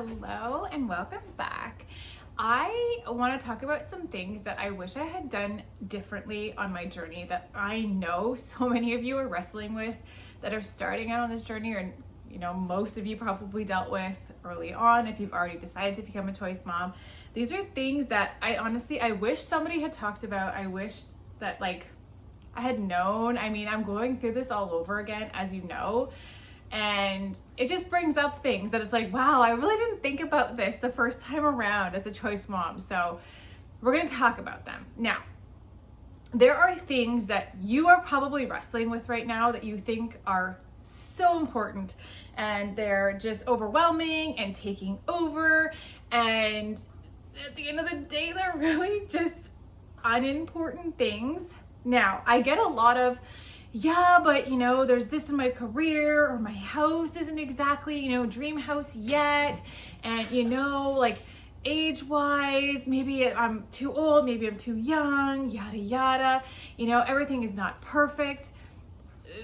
Hello and welcome back. I want to talk about some things that I wish I had done differently on my journey that I know so many of you are wrestling with, that are starting out on this journey, or most of you probably dealt with early on if you've already decided to become a choice mom. These are things that I wish somebody had talked about. I wished that I had known. I'm going through this all over again, as you know. And it just brings up things that it's like, wow, I really didn't think about this the first time around as a choice mom. So we're going to talk about them. Now, there are things that you are probably wrestling with right now that you think are so important, and they're just overwhelming and taking over. And at the end of the day, they're really just unimportant things. Now, I get a lot of, yeah, but there's this in my career, or my house isn't exactly, dream house yet. And age-wise, maybe I'm too old, maybe I'm too young, yada, yada. Everything is not perfect.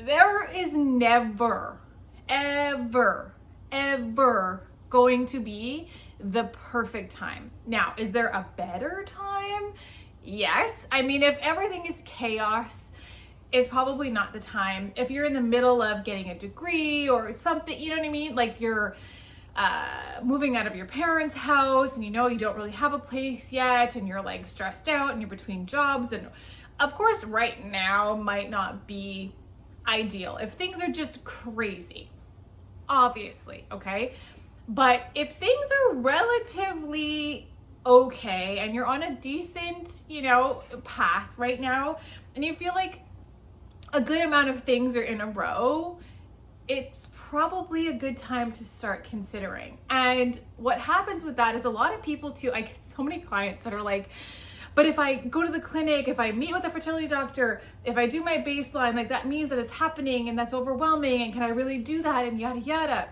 There is never, ever, ever going to be the perfect time. Now, is there a better time? Yes. If everything is chaos, it's probably not the time. If you're in the middle of getting a degree or something, you know what I mean? Like you're moving out of your parents' house and you don't really have a place yet, and you're stressed out and you're between jobs. And of course, right now might not be ideal if things are just crazy, obviously, okay? But if things are relatively okay and you're on a decent, path right now, and you feel like a good amount of things are in a row, it's probably a good time to start considering. And what happens with that is a lot of people too, I get so many clients that are like, but if I go to the clinic, if I meet with a fertility doctor, if I do my baseline, that means that it's happening and that's overwhelming, and can I really do that, and yada, yada.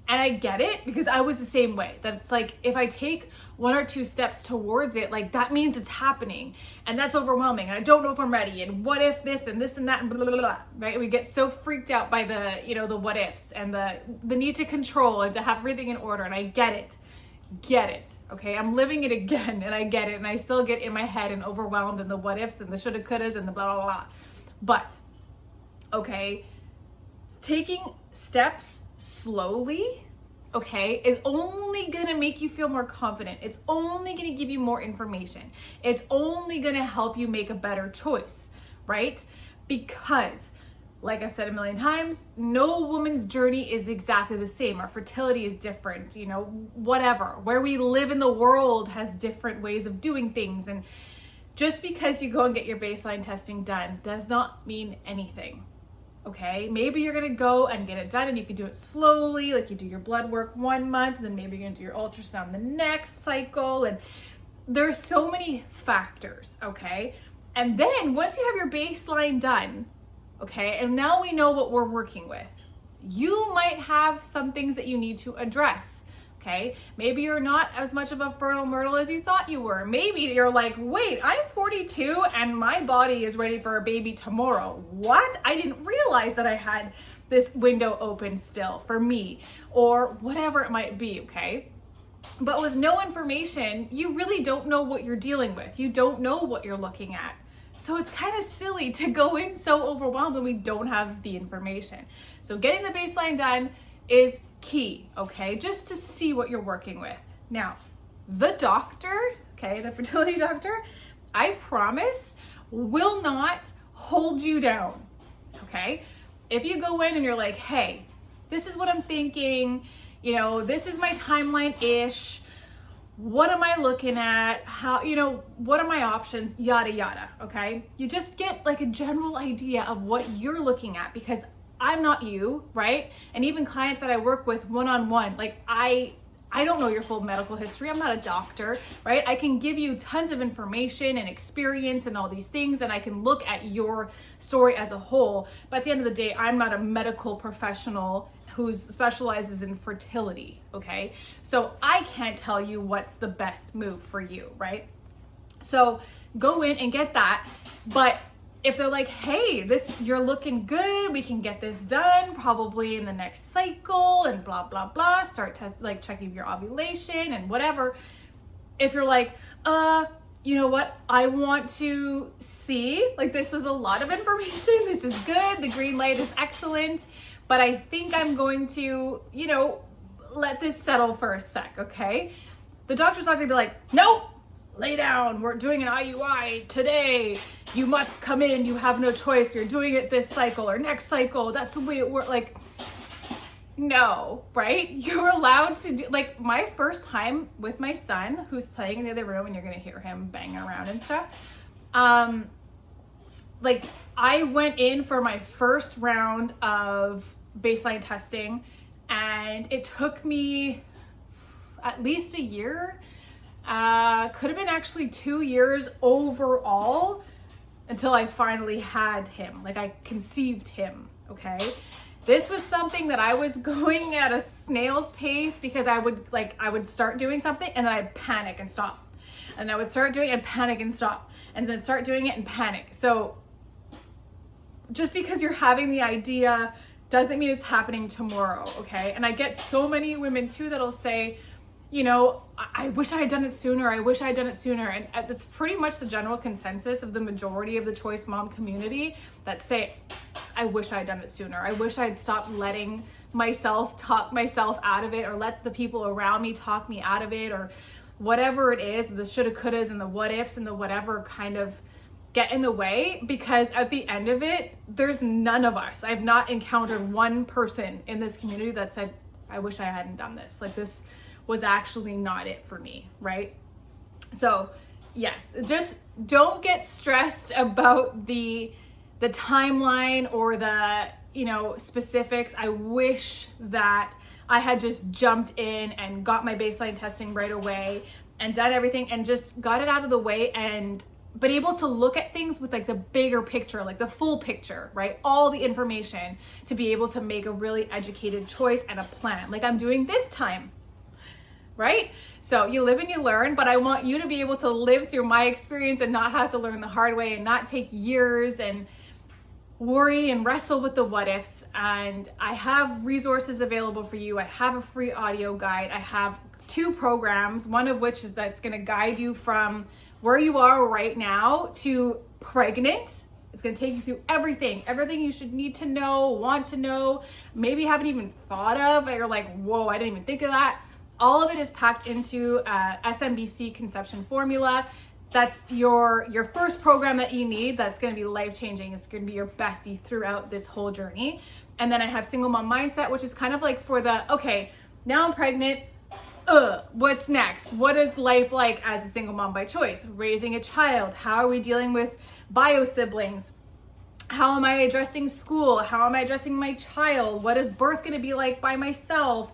And I get it, because I was the same way. That it's like, if I take one or two steps towards it, that means it's happening. And that's overwhelming. And I don't know if I'm ready. And what if this and this and that and blah, blah, blah, right? We get so freaked out by the what ifs and the need to control and to have everything in order. And I get it. Okay. I'm living it again, and I get it. And I still get in my head and overwhelmed, and the what ifs and the shoulda, couldas and the blah, blah, blah. But, okay, taking steps slowly, okay, is only gonna make you feel more confident. It's only gonna give you more information. It's only gonna help you make a better choice, right? Because, like I've said a million times, no woman's journey is exactly the same. Our fertility is different, whatever. Where we live in the world has different ways of doing things. And just because you go and get your baseline testing done does not mean anything. Okay, maybe you're gonna go and get it done, and you can do it slowly, like you do your blood work 1 month, and then maybe you're gonna do your ultrasound the next cycle, and there's so many factors, okay? And then once you have your baseline done, okay, and now we know what we're working with, you might have some things that you need to address. Okay, maybe you're not as much of a fertile myrtle as you thought you were. Maybe you're like, wait, I'm 42 and my body is ready for a baby tomorrow. What? I didn't realize that I had this window open still for me, or whatever it might be, okay? But with no information, you really don't know what you're dealing with. You don't know what you're looking at. So it's kind of silly to go in so overwhelmed when we don't have the information. So getting the baseline done is key, okay? Just to see what you're working with. Now, the doctor, okay, the fertility doctor, I promise, will not hold you down, okay? If you go in and you're like, hey, this is what I'm thinking, this is my timeline-ish, what am I looking at, how, what are my options, yada, yada, okay? You just get a general idea of what you're looking at, because I'm not you, right? And even clients that I work with one-on-one, I don't know your full medical history. I'm not a doctor, right? I can give you tons of information and experience and all these things, and I can look at your story as a whole. But at the end of the day, I'm not a medical professional who specializes in fertility, okay? So I can't tell you what's the best move for you, right? So go in and get that, but if they're like, hey, you're looking good, we can get this done probably in the next cycle and blah, blah, blah, start checking your ovulation and whatever. If you're like, you know what, I want to see, like, this was a lot of information, this is good, the green light is excellent, but I think I'm going to, let this settle for a sec, okay? The doctor's not gonna be like, nope, lay down, we're doing an IUI today, you must come in, you have no choice, you're doing it this cycle or next cycle, that's the way it works. Like, no, right? You're allowed to do, like, my first time with my son, who's playing in the other room, and you're gonna hear him banging around and stuff, like, I went in for my first round of baseline testing, and it took me at least a year, could have been actually 2 years overall, until I finally had him, like, I conceived him, okay? This was something that I was going at a snail's pace, because I would start doing something and then I'd panic and stop. And I would start doing it and panic and stop. And then start doing it and panic. So just because you're having the idea doesn't mean it's happening tomorrow, okay? And I get so many women too that'll say, I wish I had done it sooner. I wish I had done it sooner. And that's pretty much the general consensus of the majority of the choice mom community that say, I wish I had done it sooner. I wish I had stopped letting myself talk myself out of it, or let the people around me talk me out of it, or whatever it is, the shoulda, couldas, and the what ifs and the whatever kind of get in the way, because at the end of it, there's none of us. I've not encountered one person in this community that said, I wish I hadn't done this. Like, this was actually not it for me, right? So yes, just don't get stressed about the timeline or the, specifics. I wish that I had just jumped in and got my baseline testing right away and done everything and just got it out of the way and been able to look at things with, like, the bigger picture, like the full picture, right? All the information to be able to make a really educated choice and a plan, like I'm doing this time. Right? So you live and you learn, but I want you to be able to live through my experience and not have to learn the hard way and not take years and worry and wrestle with the what ifs. And I have resources available for you. I have a free audio guide. I have 2 programs, one of which is that's going to guide you from where you are right now to pregnant. It's going to take you through everything you should need to know, want to know, maybe haven't even thought of, or you're like, whoa, I didn't even think of that. All of it is packed into SMBC conception formula. That's your first program that you need. That's going to be life-changing. It's going to be your bestie throughout this whole journey. And then I have single mom mindset, which is kind of like for the, okay, now I'm pregnant. What's next? What is life like as a single mom by choice? Raising a child. How are we dealing with bio siblings? How am I addressing school? How am I addressing my child? What is birth going to be like by myself?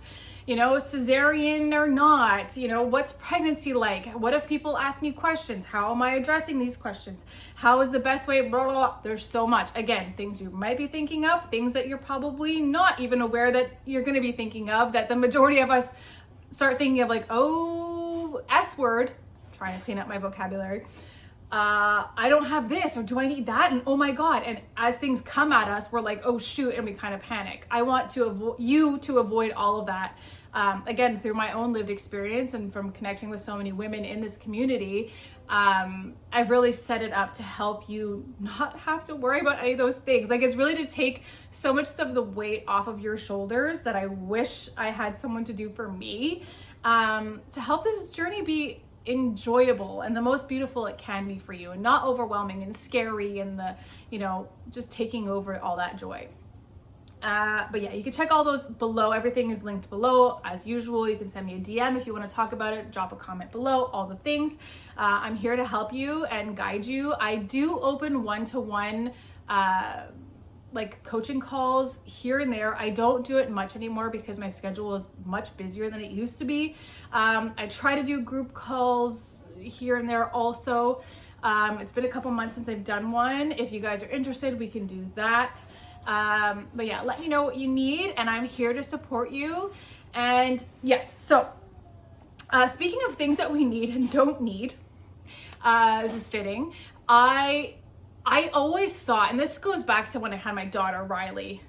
Cesarean or not, what's pregnancy like? What if people ask me questions? How am I addressing these questions? How is the best way? Blah, blah, blah. There's so much. Again, things you might be thinking of, things that you're probably not even aware that you're going to be thinking of, that the majority of us start thinking of, like, oh, S word, trying to clean up my vocabulary. I don't have this, or do I need that? And oh my God. And as things come at us, we're like, oh shoot, and we kind of panic. I want you to avoid all of that. Again, through my own lived experience and from connecting with so many women in this community, I've really set it up to help you not have to worry about any of those things. Like, it's really to take so much of the weight off of your shoulders that I wish I had someone to do for me, to help this journey be enjoyable and the most beautiful it can be for you, and not overwhelming and scary and the, just taking over all that joy. But yeah, you can check all those below. Everything is linked below as usual. You can send me a DM if you want to talk about it, drop a comment below, all the things. I'm here to help you and guide you. I do open one-to-one coaching calls here and there. I don't do it much anymore because my schedule is much busier than it used to be. I try to do group calls here and there also. It's been a couple months since I've done one. If you guys are interested, we can do that. But yeah, let me know what you need and I'm here to support you. And yes, so speaking of things that we need and don't need, this is fitting. I I always thought, and this goes back to when I had my daughter, Riley,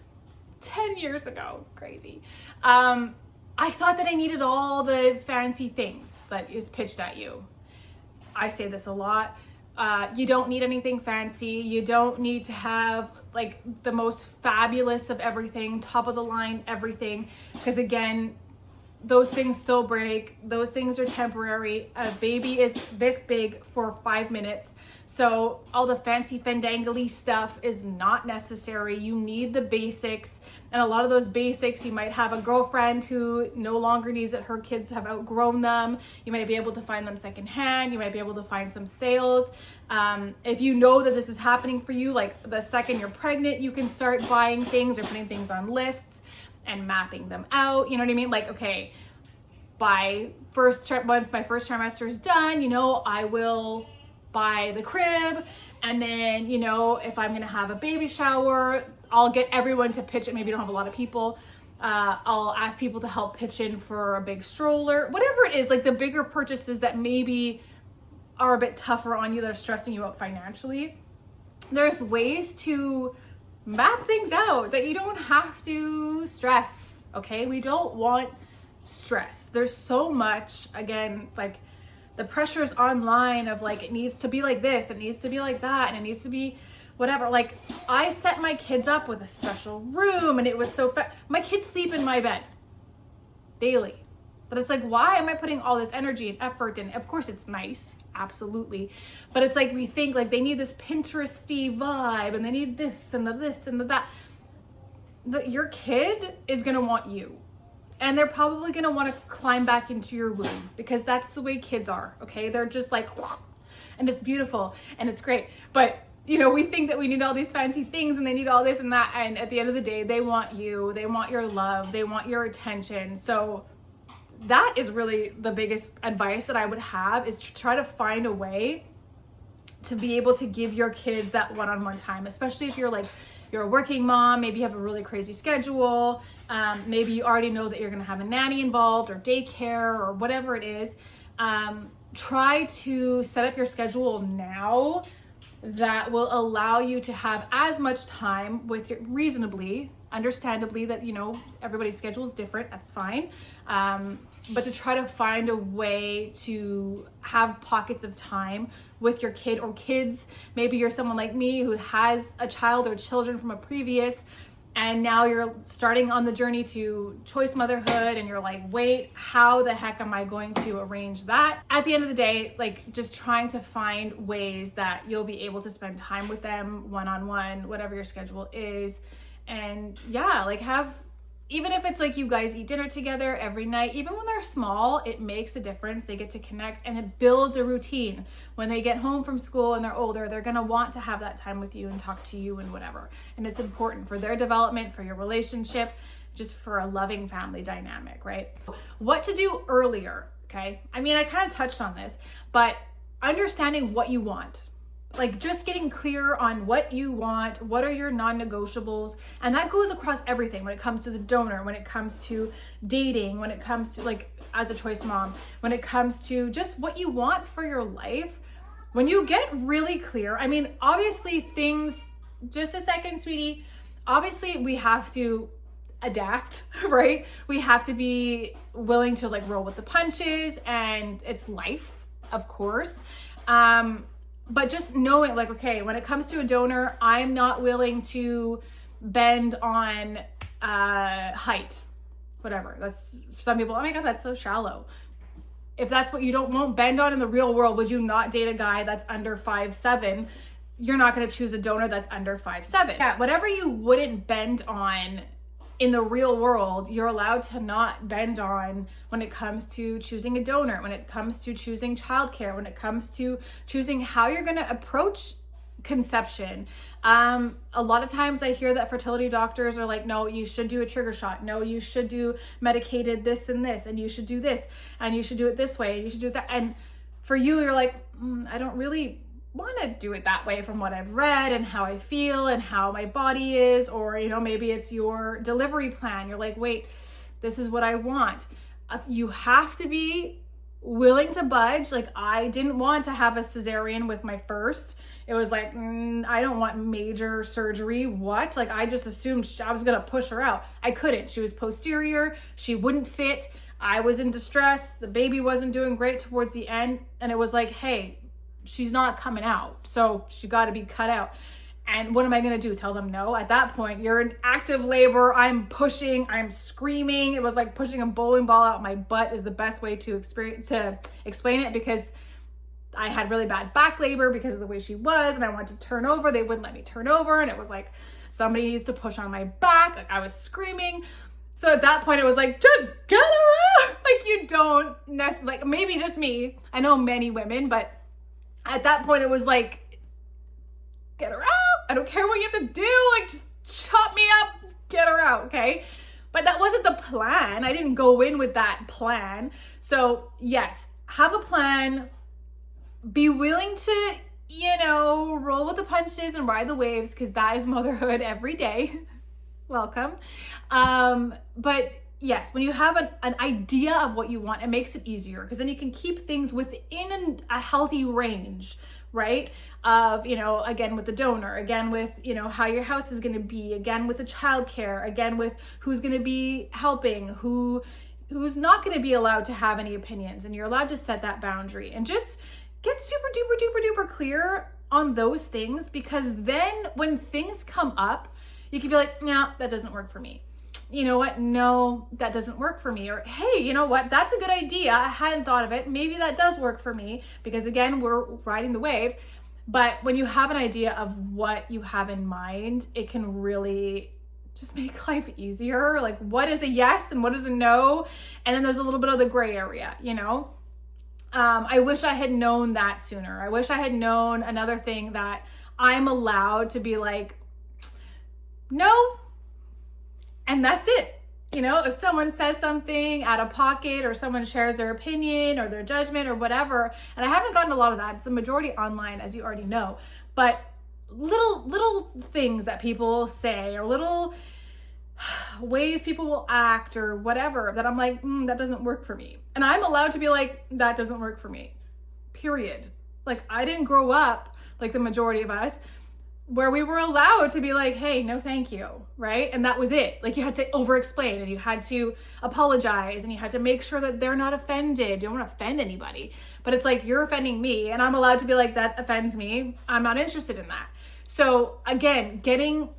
10 years ago, crazy. I thought that I needed all the fancy things that is pitched at you. I say this a lot. You don't need anything fancy. You don't need to have like the most fabulous of everything, top of the line, everything. Because again, those things still break. Those things are temporary. A baby is this big for 5 minutes. So all the fancy fandangly stuff is not necessary. You need the basics. And a lot of those basics, you might have a girlfriend who no longer needs it. Her kids have outgrown them. You might be able to find them secondhand. You might be able to find some sales. If you know that this is happening for you, like the second you're pregnant, you can start buying things or putting things on lists and mapping them out. You know what I mean? Like, okay, once my first trimester is done, you know, I will buy the crib. And then, you know, if I'm going to have a baby shower, I'll get everyone to pitch it. Maybe you don't have a lot of people. I'll ask people to help pitch in for a big stroller, whatever it is, like the bigger purchases that maybe are a bit tougher on you, that are stressing you out financially. There's ways to map things out that you don't have to stress. Okay. We don't want stress. There's so much, again, like the pressures online of like, it needs to be like this, it needs to be like that, and it needs to be whatever. Like I set my kids up with a special room and it was so my kids sleep in my bed daily. But it's like, why am I putting all this energy and effort in? Of course it's nice, absolutely. But it's like, we think like they need this Pinteresty vibe and they need this and the this and the that. Your kid is gonna want you. And they're probably gonna wanna climb back into your womb because that's the way kids are, okay? They're just like, and it's beautiful and it's great. But you know, we think that we need all these fancy things and they need all this and that. And at the end of the day, they want you, they want your love, they want your attention. So that is really the biggest advice that I would have, is to try to find a way to be able to give your kids that one-on-one time, especially if you're a working mom, maybe you have a really crazy schedule. Maybe you already know that you're going to have a nanny involved or daycare or whatever it is. Try to set up your schedule now that will allow you to have as much time with your, reasonably, understandably, that, you know, everybody's schedule is different, that's fine. But to try to find a way to have pockets of time with your kid or kids. Maybe you're someone like me who has a child or children from a previous, and now you're starting on the journey to choice motherhood and you're like, wait, how the heck am I going to arrange that? At the end of the day, like just trying to find ways that you'll be able to spend time with them one-on-one, whatever your schedule is. And yeah, like even if it's like you guys eat dinner together every night, even when they're small, it makes a difference. They get to connect and it builds a routine. When they get home from school and they're older, they're gonna want to have that time with you and talk to you and whatever. And it's important for their development, for your relationship, just for a loving family dynamic, right? What to do earlier, okay? I mean, I kind of touched on this, but understanding what you want. Like just getting clear on what you want, what are your non-negotiables, and that goes across everything when it comes to the donor, when it comes to dating, when it comes to like as a choice mom, when it comes to just what you want for your life. When you get really clear, I mean, obviously things, just a second, sweetie, obviously we have to adapt, right? We have to be willing to like roll with the punches, and it's life, of course. But just knowing like, okay, when it comes to a donor, I'm not willing to bend on height, whatever. That's some people, oh my God, that's so shallow. If that's what you won't bend on in the real world, would you not date a guy that's under 5'7"? You're not gonna choose a donor that's under 5'7". Yeah, whatever you wouldn't bend on in the real world, you're allowed to not bend on when it comes to choosing a donor, when it comes to choosing childcare, when it comes to choosing how you're going to approach conception. A lot of times I hear that fertility doctors are like, no, you should do a trigger shot. No, you should do medicated this and this, and you should do this, and you should do it this way, and you should do that. And for you, you're like, I don't really want to do it that way from what I've read and how I feel and how my body is. Or, you know, maybe it's your delivery plan. You're like, wait, this is what I want. You have to be willing to budge. Like I didn't want to have a cesarean with my first, It was like, I don't want major surgery. What? Like, I just assumed I was going to push her out. I couldn't. She was posterior. She wouldn't fit. I was in distress. The baby wasn't doing great towards the end. And it was like, hey, she's not coming out. So she got to be cut out. And what am I going to do? Tell them no? At that point, you're in active labor. I'm pushing, I'm screaming. It was like pushing a bowling ball out my butt is the best way to explain it, because I had really bad back labor because of the way she was, and I wanted to turn over. They wouldn't let me turn over. And it was like, somebody needs to push on my back. Like, I was screaming. So at that point, it was like, just get her out. Like, you don't like, maybe just me. I know many women, but at that point it was like, get her out. I don't care what you have to do. Like, just chop me up, get her out. Okay. But that wasn't the plan. I didn't go in with that plan. So yes, have a plan, be willing to, roll with the punches and ride the waves, because that is motherhood every day. Welcome. But yes, when you have an idea of what you want, it makes it easier, because then you can keep things within a healthy range, right? Of, again, with the donor, again, with, how your house is going to be, again, with the childcare, again, with who's going to be helping, who's not going to be allowed to have any opinions, and you're allowed to set that boundary, and just get super duper duper duper clear on those things, because then when things come up, you can be like, no, that doesn't work for me. You know what? No, that doesn't work for me. Or, hey, you know what? That's a good idea. I hadn't thought of it. Maybe that does work for me, because again, we're riding the wave. But when you have an idea of what you have in mind, it can really just make life easier. Like, what is a yes and what is a no? And then there's a little bit of the gray area, I wish I had known that sooner. I wish I had known another thing, that I'm allowed to be like, no, and that's it. If someone says something out of pocket, or someone shares their opinion or their judgment or whatever, and I haven't gotten a lot of that. It's a majority online, as you already know, but little things that people say, or little ways people will act or whatever, that I'm like, that doesn't work for me. And I'm allowed to be like, that doesn't work for me, period. Like, I didn't grow up like the majority of us, where we were allowed to be like, hey, no, thank you, right? And that was it. Like, you had to over-explain, and you had to apologize, and you had to make sure that they're not offended. You don't want to offend anybody, but it's like, you're offending me, and I'm allowed to be like, that offends me. I'm not interested in that. So again, getting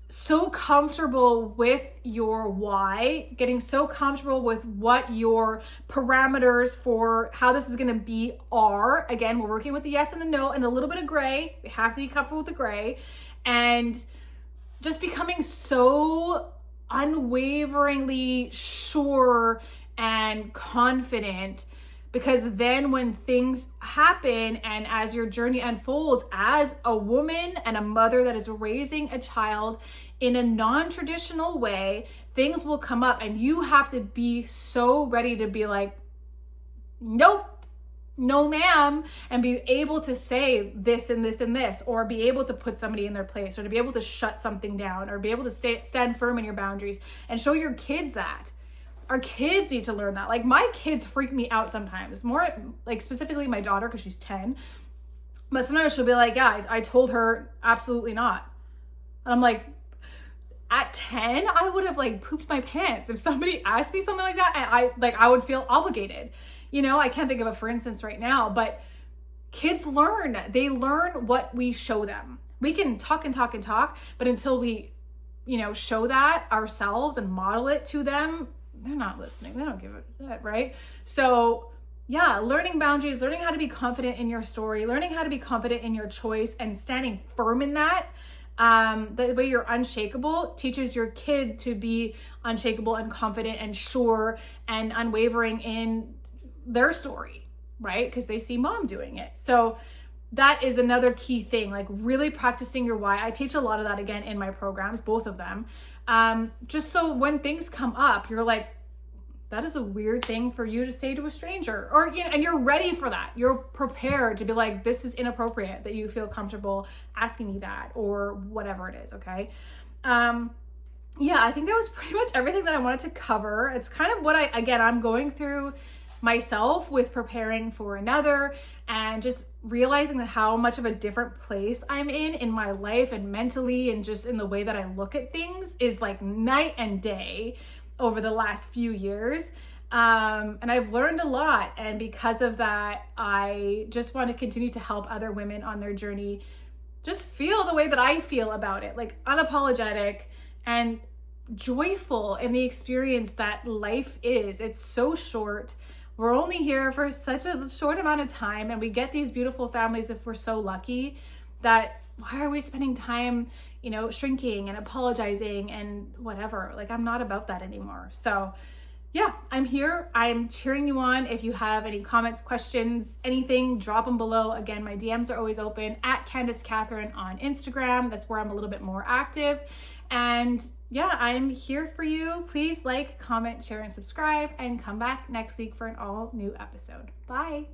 so comfortable with your why, getting so comfortable with what your parameters for how this is going to be are. Again, we're working with the yes and the no and a little bit of gray. We have to be comfortable with the gray, and just becoming so unwaveringly sure and confident, because then when things happen, and as your journey unfolds as a woman and a mother that is raising a child in a non-traditional way, things will come up, and you have to be so ready to be like, nope, no ma'am, and be able to say this and this and this, or be able to put somebody in their place, or to be able to shut something down, or be able to stand firm in your boundaries, and show your kids that. Our kids need to learn that. Like, my kids freak me out sometimes, more like specifically my daughter, because she's 10, but sometimes she'll be like, yeah, I told her absolutely not. And I'm like, at 10, I would have like pooped my pants if somebody asked me something like that, and I would feel obligated. I can't think of a for instance right now, but kids learn. They learn what we show them. We can talk and talk and talk, but until we, show that ourselves and model it to them, they're not listening. They don't give a shit, right? So yeah, learning boundaries, learning how to be confident in your story, learning how to be confident in your choice, and standing firm in that. The way you're unshakable teaches your kid to be unshakable and confident and sure and unwavering in their story, right? Because they see mom doing it. So that is another key thing, like really practicing your why. I teach a lot of that again in my programs, both of them. Just so when things come up, you're like, that is a weird thing for you to say to a stranger, or, and you're ready for that. You're prepared to be like, this is inappropriate that you feel comfortable asking me that, or whatever it is. Okay. Yeah, I think that was pretty much everything that I wanted to cover. It's kind of what I'm going through myself with preparing for another, and just realizing that how much of a different place I'm in my life and mentally and just in the way that I look at things is like night and day over the last few years. And I've learned a lot. And because of that, I just want to continue to help other women on their journey just feel the way that I feel about it, like unapologetic and joyful in the experience that life is. It's so short. We're only here for such a short amount of time, and we get these beautiful families if we're so lucky. That why are we spending time, shrinking and apologizing and whatever? Like, I'm not about that anymore. So yeah, I'm here. I'm cheering you on. If you have any comments, questions, anything, drop them below. Again, my DMs are always open at Candace Catherine on Instagram. That's where I'm a little bit more active. And yeah, I'm here for you. Please like, comment, share, and subscribe, and come back next week for an all new episode. Bye.